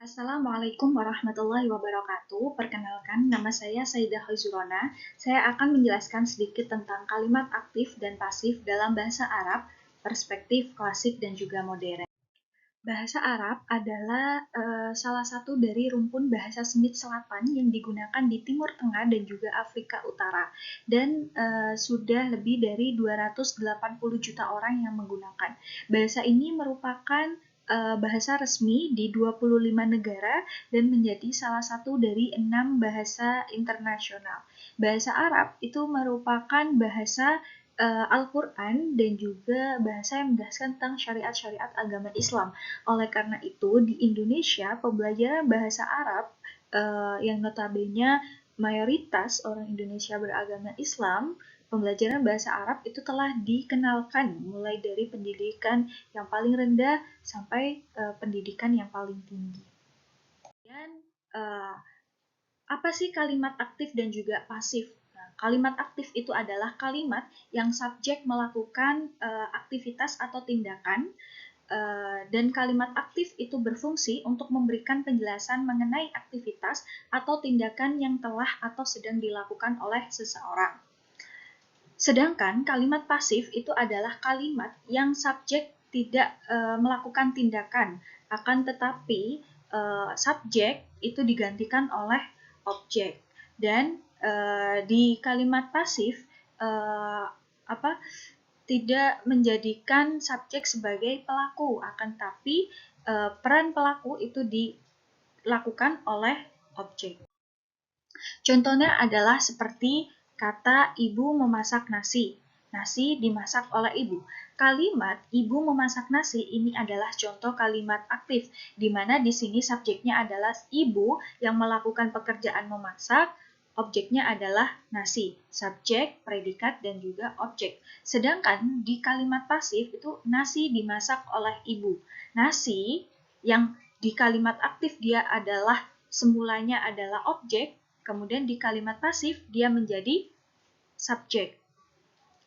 Assalamualaikum warahmatullahi wabarakatuh. Perkenalkan, nama saya Saidah Khazurona. Saya akan menjelaskan sedikit tentang kalimat aktif dan pasif dalam bahasa Arab, perspektif klasik dan juga modern. Bahasa Arab adalah salah satu dari rumpun bahasa Semit Selatan yang digunakan di Timur Tengah dan juga Afrika Utara. Dan sudah lebih dari 280 juta orang yang menggunakan. Bahasa ini merupakan bahasa resmi di 25 negara dan menjadi salah satu dari 6 bahasa internasional. Bahasa Arab itu merupakan bahasa Al-Quran dan juga bahasa yang menjelaskan tentang syariat-syariat agama Islam. Oleh karena itu, di Indonesia, pembelajaran bahasa Arab yang notabene mayoritas orang Indonesia beragama Islam, pembelajaran bahasa Arab itu telah dikenalkan mulai dari pendidikan yang paling rendah sampai pendidikan yang paling tinggi. Dan apa sih kalimat aktif dan juga pasif? Nah, kalimat aktif itu adalah kalimat yang subjek melakukan aktivitas atau tindakan, dan kalimat aktif itu berfungsi untuk memberikan penjelasan mengenai aktivitas atau tindakan yang telah atau sedang dilakukan oleh seseorang. Sedangkan kalimat pasif itu adalah kalimat yang subjek tidak melakukan tindakan, akan tetapi subjek itu digantikan oleh objek. Dan di kalimat pasif tidak menjadikan subjek sebagai pelaku, akan tetapi peran pelaku itu dilakukan oleh objek. Contohnya adalah seperti kata ibu memasak nasi. Nasi dimasak oleh ibu. Kalimat ibu memasak nasi ini adalah contoh kalimat aktif, di mana di sini subjeknya adalah ibu yang melakukan pekerjaan memasak, objeknya adalah nasi, subjek, predikat, dan juga objek. Sedangkan di kalimat pasif itu nasi dimasak oleh ibu. Nasi yang di kalimat aktif dia adalah semulanya adalah objek, kemudian di kalimat pasif dia menjadi subjek.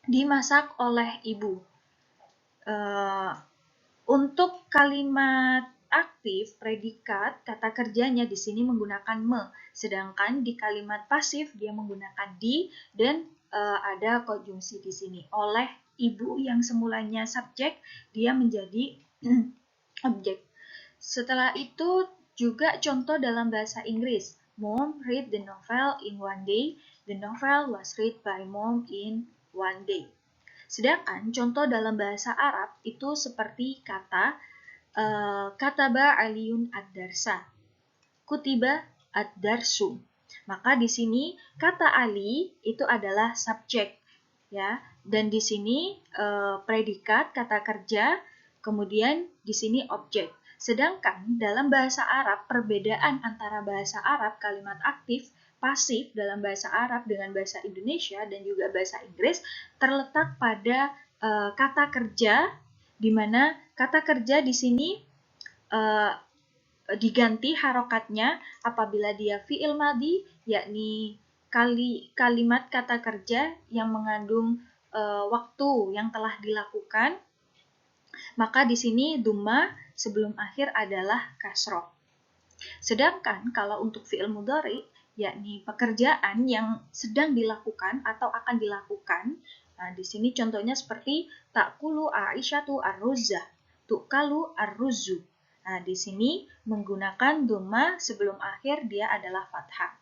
Dimasak oleh ibu. Untuk kalimat aktif, predikat, kata kerjanya di sini menggunakan me, sedangkan di kalimat pasif dia menggunakan di dan ada konjungsi di sini. Oleh ibu yang semulanya subjek, dia menjadi objek. Setelah itu juga contoh dalam bahasa Inggris. Mom read the novel in one day. The novel was read by mom in one day. Sedangkan contoh dalam bahasa Arab itu seperti kata kataba Aliun ad-darsa, kutiba ad-darsu. Maka di sini kata Ali itu adalah subjek, ya. Dan di sini predikat kata kerja, kemudian di sini objek. Sedangkan dalam bahasa Arab, perbedaan antara bahasa Arab kalimat aktif pasif dalam bahasa Arab dengan bahasa Indonesia dan juga bahasa Inggris terletak pada kata kerja, di mana kata kerja di sini diganti harokatnya apabila dia fi'il madhi, yakni kalimat kata kerja yang mengandung waktu yang telah dilakukan, maka di sini dhamma sebelum akhir adalah kasroh. Sedangkan kalau untuk fi'il mudhari, yakni pekerjaan yang sedang dilakukan atau akan dilakukan, nah di sini contohnya seperti ta'kulu Aisyatu ar-ruzza, tu'kalu ar-ruzzu. Nah, di sini menggunakan dhamma sebelum akhir dia adalah fathah.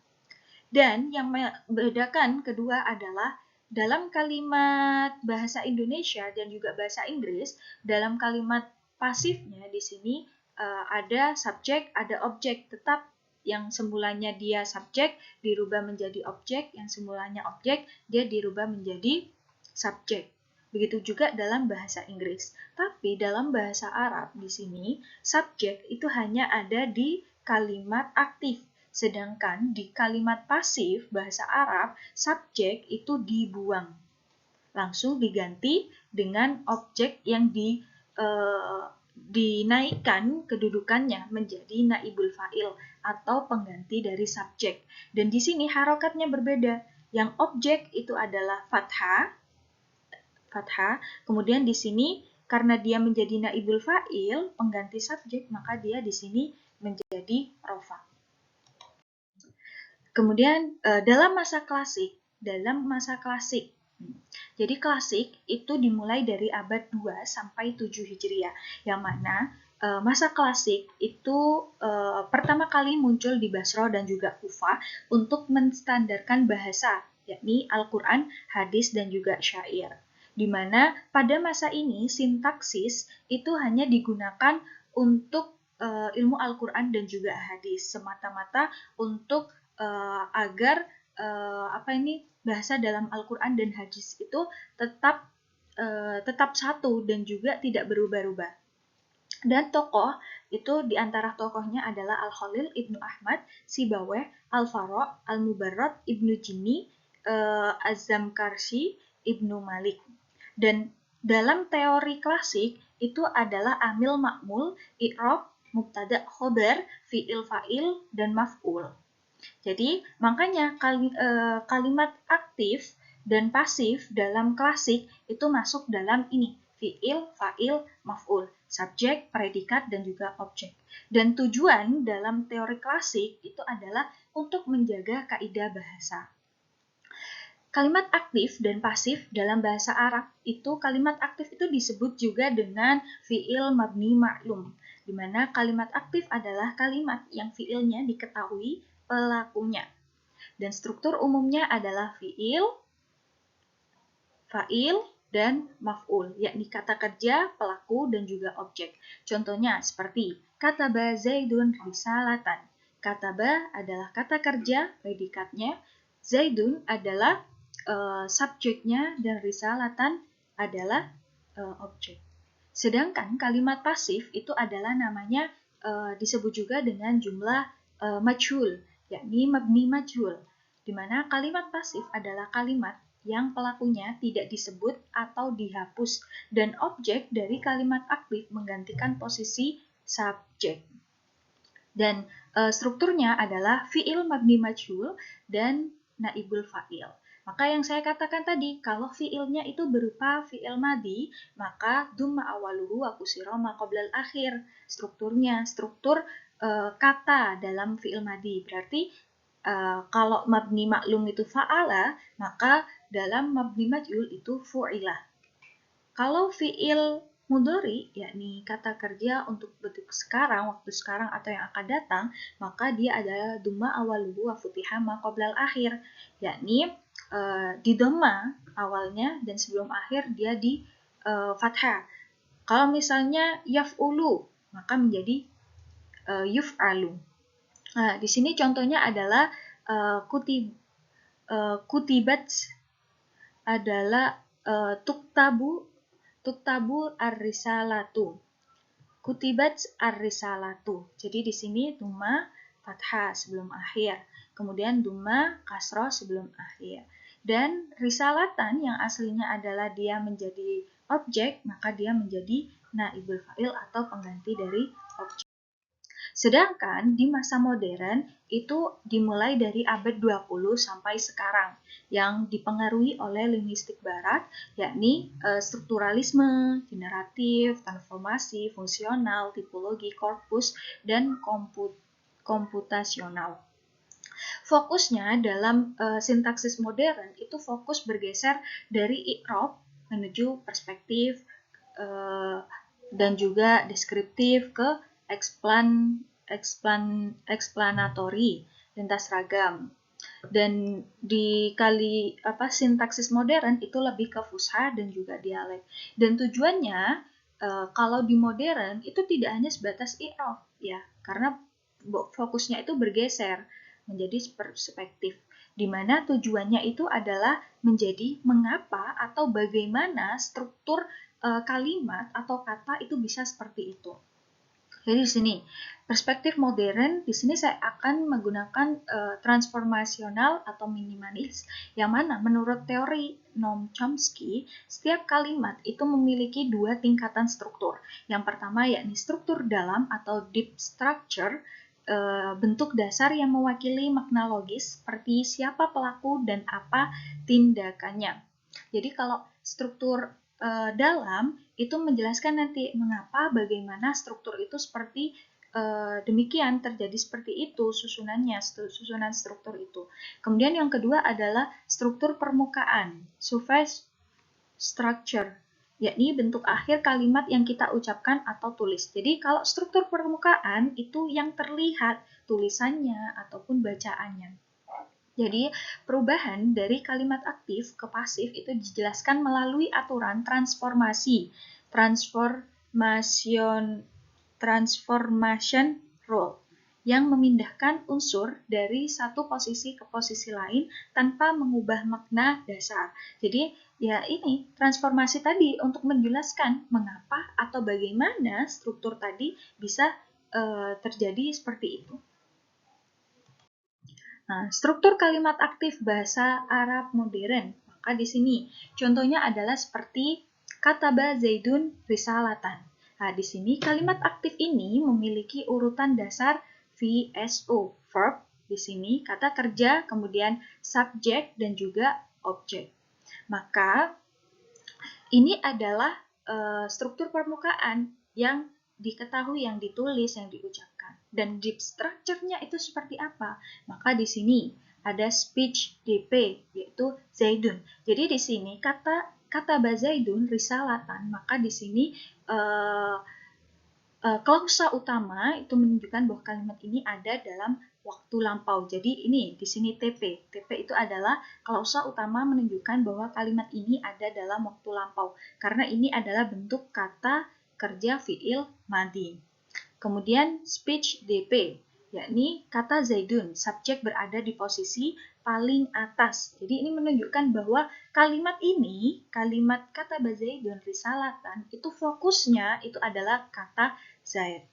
Dan yang membedakan kedua adalah dalam kalimat bahasa Indonesia dan juga bahasa Inggris, dalam kalimat pasifnya di sini ada subjek, ada objek, tetap yang semulanya dia subjek dirubah menjadi objek, yang semulanya objek dia dirubah menjadi subjek. Begitu juga dalam bahasa Inggris. Tapi dalam bahasa Arab di sini subjek itu hanya ada di kalimat aktif. Sedangkan di kalimat pasif bahasa Arab, subjek itu dibuang. Langsung diganti dengan objek yang dinaikkan kedudukannya menjadi naibul fa'il atau pengganti dari subjek. Dan di sini harokatnya berbeda. Yang objek itu adalah fathah, kemudian di sini karena dia menjadi naibul fa'il, pengganti subjek, maka dia di sini menjadi rofa. Kemudian dalam masa klasik, jadi klasik itu dimulai dari abad 2 sampai 7 Hijriah, yang mana masa klasik itu pertama kali muncul di Basra dan juga Kufah untuk menstandarkan bahasa, yakni Al-Quran, hadis, dan juga syair. Di mana pada masa ini sintaksis itu hanya digunakan untuk ilmu Al-Quran dan juga hadis, semata-mata untuk agar bahasa dalam Al-Quran dan hadis itu tetap satu dan juga tidak berubah-ubah. Dan tokoh itu diantara tokohnya adalah Al-Khalil Ibnu Ahmad, Sibaweh, Al-Faro, Al-Mubarrad, Ibnu Jini, Az-Zamkarshi, Ibnu Malik. Dan dalam teori klasik itu adalah amil ma'mul, i'rab, mubtada, khobar, fi'il fa'il, dan maf'ul. Jadi makanya kalimat aktif dan pasif dalam klasik itu masuk dalam ini, fi'il, fa'il, maf'ul, subjek, predikat, dan juga objek. Dan tujuan dalam teori klasik itu adalah untuk menjaga kaidah bahasa. Kalimat aktif dan pasif dalam bahasa Arab itu, kalimat aktif itu disebut juga dengan fi'il mabni ma'lum, di mana kalimat aktif adalah kalimat yang fi'ilnya diketahui pelakunya. Dan struktur umumnya adalah fi'il, fa'il, dan maf'ul, yakni kata kerja, pelaku, dan juga objek. Contohnya seperti kataba Zaidun risalatan. Kataba adalah kata kerja, predikatnya, Zaidun adalah subjeknya, dan risalatan adalah objek. Sedangkan kalimat pasif itu adalah namanya disebut juga dengan jumlah majhul, yakni mabni majhul, di mana kalimat pasif adalah kalimat yang pelakunya tidak disebut atau dihapus dan objek dari kalimat aktif menggantikan posisi subjek. Dan strukturnya adalah fi'il mabni majhul dan naibul fa'il. Maka yang saya katakan tadi, kalau fi'ilnya itu berupa fi'il madi, maka dumma awaluhu wa kusira ma qoblal akhir. Struktur kata dalam fi'il madi. Berarti kalau mabni maklum itu fa'ala, maka dalam mabni majhul itu fu'ila. Kalau fi'il mudhari, yakni kata kerja untuk bentuk sekarang, waktu sekarang atau yang akan datang, maka dia adalah dumma awaluhu wa futiha ma qoblal akhir, yakni di dhamma awalnya dan sebelum akhir dia di fathah. Kalau misalnya yaf'ulu, maka menjadi yuf'alu. Nah, di sini contohnya adalah kutibat adalah tuktabu ar-risalatu. Kutibat ar-risalatu. Jadi di sini dhamma fathah sebelum akhir. Kemudian dhamma kasroh sebelum akhir. Dan risalatan yang aslinya adalah dia menjadi objek, maka dia menjadi naibul fa'il atau pengganti dari objek. Sedangkan di masa modern itu dimulai dari abad 20 sampai sekarang yang dipengaruhi oleh linguistik barat, yakni strukturalisme, generatif, transformasi, fungsional, tipologi, korpus, dan komputasional. Fokusnya dalam sintaksis modern itu fokus bergeser dari i'rab menuju perspektif dan juga deskriptif ke eksplanatori, lintas ragam. Dan di sintaksis modern itu lebih ke fusha dan juga dialek. Dan tujuannya kalau di modern itu tidak hanya sebatas i'rab ya, karena fokusnya itu bergeser menjadi perspektif, di mana tujuannya itu adalah menjadi mengapa atau bagaimana struktur kalimat atau kata itu bisa seperti itu. Jadi di sini perspektif modern, di sini saya akan menggunakan transformasional atau minimalis, yang mana menurut teori Noam Chomsky, setiap kalimat itu memiliki dua tingkatan struktur. Yang pertama yakni struktur dalam atau deep structure, bentuk dasar yang mewakili makna logis seperti siapa pelaku dan apa tindakannya. Jadi kalau struktur dalam itu menjelaskan nanti mengapa, bagaimana struktur itu seperti demikian terjadi seperti itu susunannya, susunan struktur itu. Kemudian yang kedua adalah struktur permukaan, surface structure, yakni bentuk akhir kalimat yang kita ucapkan atau tulis. Jadi kalau struktur permukaan itu yang terlihat tulisannya ataupun bacaannya. Jadi perubahan dari kalimat aktif ke pasif itu dijelaskan melalui aturan transformation rule yang memindahkan unsur dari satu posisi ke posisi lain tanpa mengubah makna dasar. Jadi ya ini transformasi tadi untuk menjelaskan mengapa atau bagaimana struktur tadi bisa terjadi seperti itu. Nah, struktur kalimat aktif bahasa Arab modern. Maka di sini contohnya adalah seperti kataba Zaidun risalatan. Nah, di sini kalimat aktif ini memiliki urutan dasar VSO, verb, di sini kata kerja, kemudian subjek dan juga objek. Maka ini adalah struktur permukaan yang diketahui, yang ditulis, yang diucapkan. Dan deep structure-nya itu seperti apa? Maka di sini ada speech DP, yaitu Zaidun. Jadi di sini kata Zaidun risalatan, maka di sini klausa utama itu menunjukkan bahwa kalimat ini ada dalam waktu lampau. Jadi ini di sini TP. TP itu adalah klausa utama menunjukkan bahwa kalimat ini ada dalam waktu lampau. Karena ini adalah bentuk kata kerja fi'il madi. Kemudian speech DP, yakni kata Zaidun, subjek berada di posisi paling atas. Jadi ini menunjukkan bahwa kalimat ini, kalimat kata Zaidun risalatan, itu fokusnya itu adalah kata Zaid.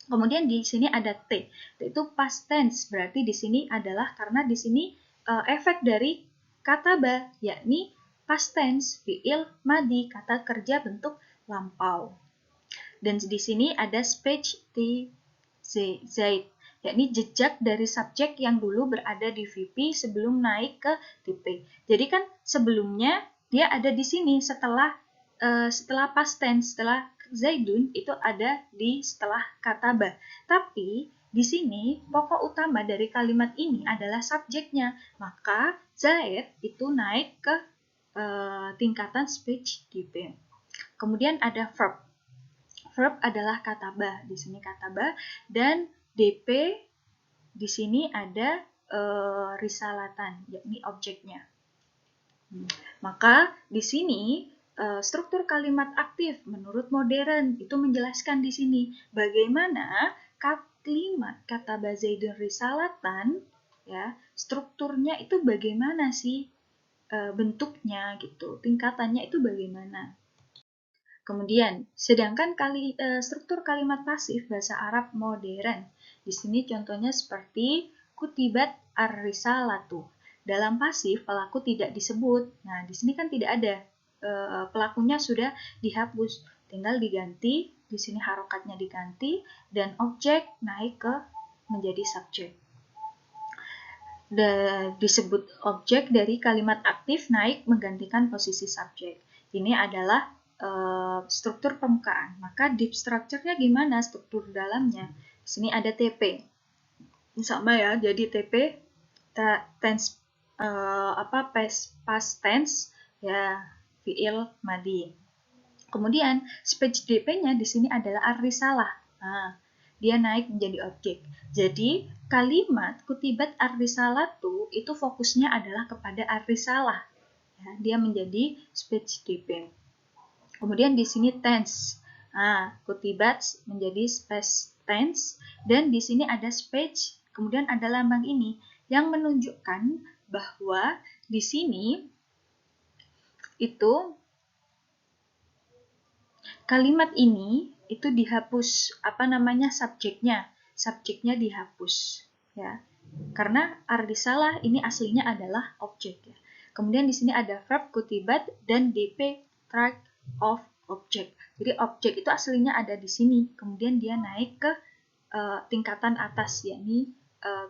Kemudian di sini ada T, itu past tense, berarti di sini adalah karena di sini efek dari kata ba, yakni past tense, fi'il madi, kata kerja bentuk lampau. Dan di sini ada speech T Zaid, yakni jejak dari subjek yang dulu berada di VP sebelum naik ke TP. Jadi kan sebelumnya dia ada di sini setelah past tense, setelah Zaidun itu ada di setelah kata ba. Tapi di sini pokok utama dari kalimat ini adalah subjeknya. Maka Zaid itu naik ke tingkatan speech DP. Kemudian ada verb. Verb adalah kata ba, di sini kata ba, dan DP di sini ada risalatan, yakni objeknya. Maka di sini struktur kalimat aktif menurut modern itu menjelaskan di sini bagaimana kalimat kata ba Zaidun risalatan, ya, strukturnya itu bagaimana sih bentuknya gitu, tingkatannya itu bagaimana. Kemudian, sedangkan struktur kalimat pasif bahasa Arab modern. Di sini contohnya seperti kutibat ar-risalatu. Dalam pasif pelaku tidak disebut. Nah, di sini kan tidak ada. Pelakunya sudah dihapus, tinggal diganti. Di sini harokatnya diganti dan objek naik ke menjadi subjek. Disebut objek dari kalimat aktif naik menggantikan posisi subjek. Ini adalah struktur permukaan. Maka deep structure-nya gimana struktur dalamnya? Di sini ada TP. Sama ya, jadi TP tense past tense ya fi'il madi. Kemudian speech DP-nya di sini adalah ar-risalah. Nah, dia naik menjadi objek. Jadi kalimat kutibat ar-risalatu itu fokusnya adalah kepada ar-risalah. Ya, dia menjadi speech DP. Kemudian di sini tense. Nah, kutibat menjadi past tense dan di sini ada speech, kemudian ada lambang ini yang menunjukkan bahwa di sini itu kalimat ini itu dihapus subjeknya. Subjeknya dihapus, ya. Karena ar-risalah ini aslinya adalah objek, ya. Kemudian di sini ada verb kutibat dan DP track of object. Jadi objek itu aslinya ada di sini, kemudian dia naik ke tingkatan atas, yakni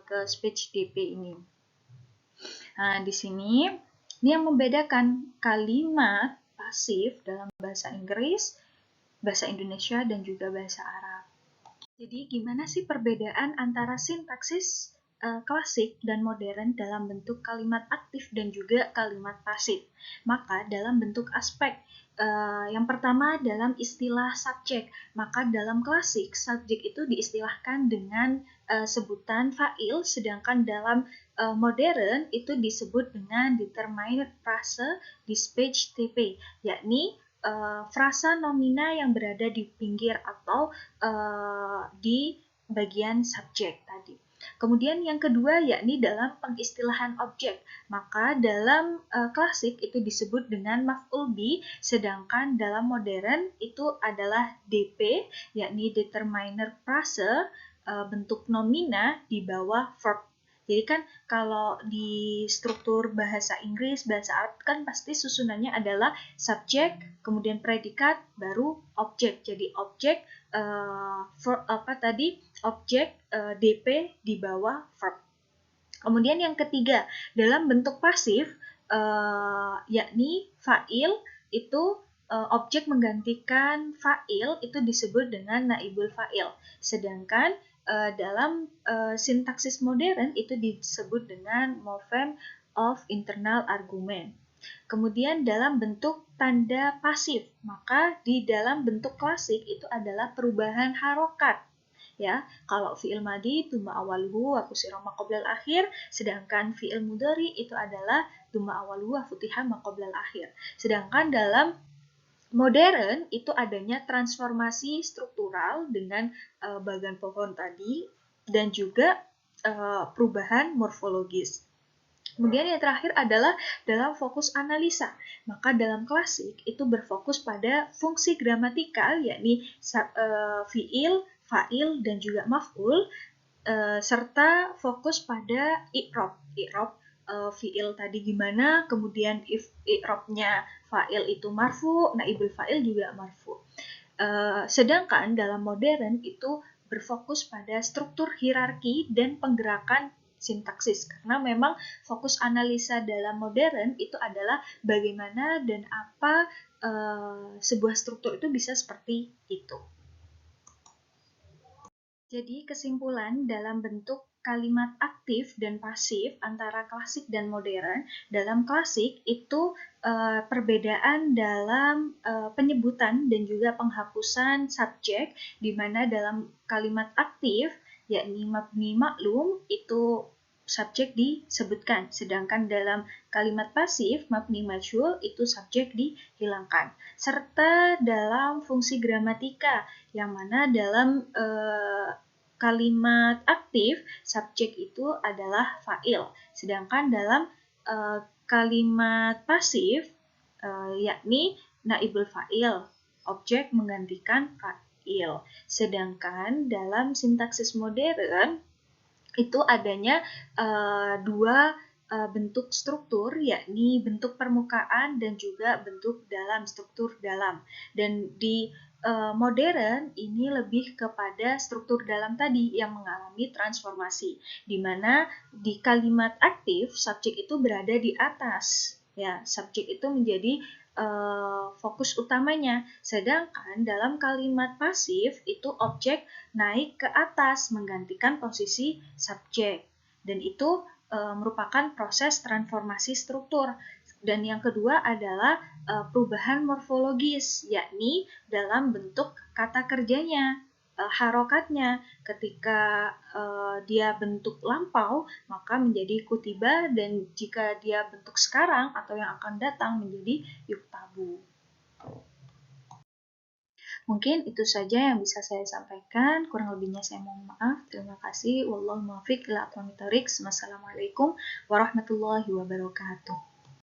ke speech DP ini. Nah, di sini ini yang membedakan kalimat pasif dalam bahasa Inggris, bahasa Indonesia, dan juga bahasa Arab. Jadi gimana sih perbedaan antara sintaksis klasik dan modern dalam bentuk kalimat aktif dan juga kalimat pasif? Maka dalam bentuk aspek, yang pertama dalam istilah subjek. Maka dalam klasik, subjek itu diistilahkan dengan sebutan fa'il, sedangkan dalam modern itu disebut dengan determined phrase dispatch TP, yakni frasa nomina yang berada di pinggir atau di bagian subjek tadi. Kemudian yang kedua yakni dalam pengistilahan objek. Maka dalam klasik itu disebut dengan maf'ul bi, sedangkan dalam modern itu adalah DP, yakni determiner phrase, bentuk nomina di bawah verb. Jadi kan kalau di struktur bahasa Inggris, bahasa Arab kan pasti susunannya adalah subjek, kemudian predikat, baru objek. Jadi objek objek DP di bawah verb. Kemudian yang ketiga, dalam bentuk pasif yakni fa'il itu objek menggantikan fa'il itu disebut dengan naibul fa'il. Sedangkan dalam sintaksis modern itu disebut dengan morphem of internal argument. Kemudian dalam bentuk tanda pasif, maka di dalam bentuk klasik itu adalah perubahan harokat. Ya, kalau fi'il madi tuma awaluhu wa kusira ma qoblal akhir, sedangkan fi'il mudhari itu adalah tuma awaluhu wa futiha ma qoblal akhir. Sedangkan dalam modern itu adanya transformasi struktural dengan bagan pohon tadi dan juga perubahan morfologis. Kemudian yang terakhir adalah dalam fokus analisa. Maka dalam klasik itu berfokus pada fungsi gramatikal, yakni fi'il, fa'il, dan juga maf'ul, serta fokus pada i'rob. I'rob fi'il tadi gimana, kemudian i'robnya fa'il itu marfu, naibul fa'il juga marfu. Sedangkan dalam modern itu berfokus pada struktur hierarki dan penggerakan sintaksis, karena memang fokus analisa dalam modern itu adalah bagaimana dan apa sebuah struktur itu bisa seperti itu. Jadi kesimpulan dalam bentuk kalimat aktif dan pasif antara klasik dan modern. Dalam klasik itu perbedaan dalam penyebutan dan juga penghapusan subjek, di mana dalam kalimat aktif yakni mabni maklum itu subjek disebutkan, sedangkan dalam kalimat pasif mabni majhul itu subjek dihilangkan. Serta dalam fungsi gramatika, yang mana dalam kalimat aktif subjek itu adalah fa'il, sedangkan dalam kalimat pasif yakni naibul fa'il, objek menggantikan fa'il. Sedangkan dalam sintaksis modern itu adanya dua bentuk struktur, yakni bentuk permukaan dan juga bentuk dalam, struktur dalam. Dan di modern ini lebih kepada struktur dalam tadi yang mengalami transformasi, di mana di kalimat aktif subjek itu berada di atas, ya, subjek itu menjadi fokus utamanya, sedangkan dalam kalimat pasif itu objek naik ke atas menggantikan posisi subjek, dan itu merupakan proses transformasi struktur. Dan yang kedua adalah perubahan morfologis, yakni dalam bentuk kata kerjanya, harokatnya. Ketika dia bentuk lampau, maka menjadi kutiba, dan jika dia bentuk sekarang atau yang akan datang menjadi yuktabu. Mungkin itu saja yang bisa saya sampaikan, kurang lebihnya saya mohon maaf. Terima kasih. Wallahul muwaffiq ila aqwamit thoriq. Wassalamualaikum warahmatullahi wabarakatuh.